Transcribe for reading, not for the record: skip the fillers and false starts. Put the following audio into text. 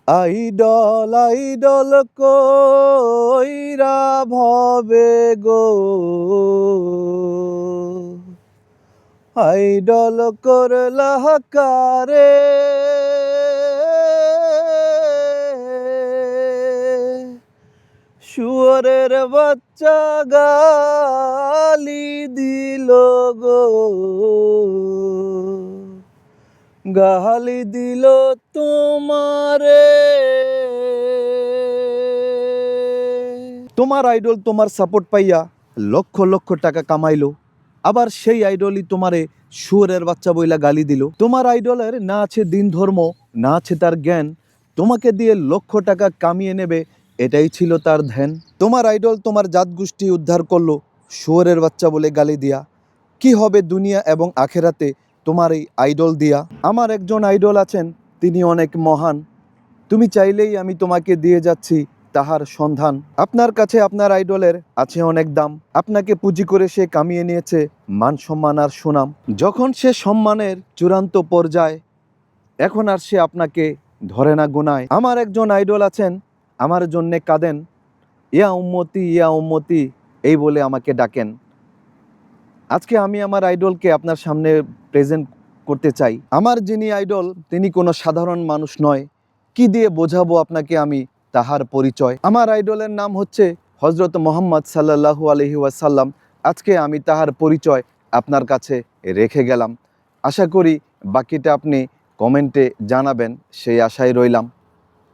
Idol idol কইরা ভবে গো, idol করলা কারে, শুয়োরের বাচ্চা গালি দিল গো, গালি দিল তোমারে। তোমার আইডল তোমার সাপোর্ট পাইয়া লক্ষ লক্ষ টাকা কামাইলো, আবার সেই আইডলই তোমারে শুয়োরের বাচ্চা বইলা গালি দিল। তোমার আইডলের না আছে দিন ধর্ম, না আছে তার জ্ঞান, তোমাকে দিয়ে লক্ষ টাকা কামিয়ে নেবে এটাই ছিল তার ধ্যান। তোমার আইডল তোমার জাত গোষ্ঠী উদ্ধার করলো শুয়োরের বাচ্চা বলে গালি দিয়া। কি হবে দুনিয়া এবং আখেরাতে তোমার এই আইডল দিয়া? আমার একজন আইডল আছেন, তিনি অনেক মহান, তুমি চাইলেই আমি তোমাকে দিয়ে যাচ্ছি তাহার সন্ধান। আপনার কাছে আপনার আইডলের আছে অনেক দাম, আপনাকে পুঁজি করে সে কামিয়ে নিয়েছে মান সম্মান আর সুনাম। যখন সে সম্মানের চূড়ান্ত পর্যায়ে, এখন আর সে আপনাকে ধরে না গোনায়। আমার একজন আইডল আছেন, আমার জন্যে কাঁদেন, ইয়া উম্মতি এই বলে আমাকে ডাকেন। আজকে আমি আমার আইডলকে আপনার সামনে প্রেজেন্ট করতে চাই। আমার যিনি আইডল তিনি কোনো সাধারণ মানুষ নয়, কি দিয়ে বোঝাবো আপনাকে আমি তাহার পরিচয়। আমার আইডলের নাম হচ্ছে হজরত মোহাম্মদ সাল্লাল্লাহু আলাইহি ওয়াসাল্লাম। আজকে আমি তাহার পরিচয় আপনার কাছে রেখে গেলাম। আশা করি বাকিটা আপনি কমেন্টে জানাবেন, সেই আশায় রইলাম।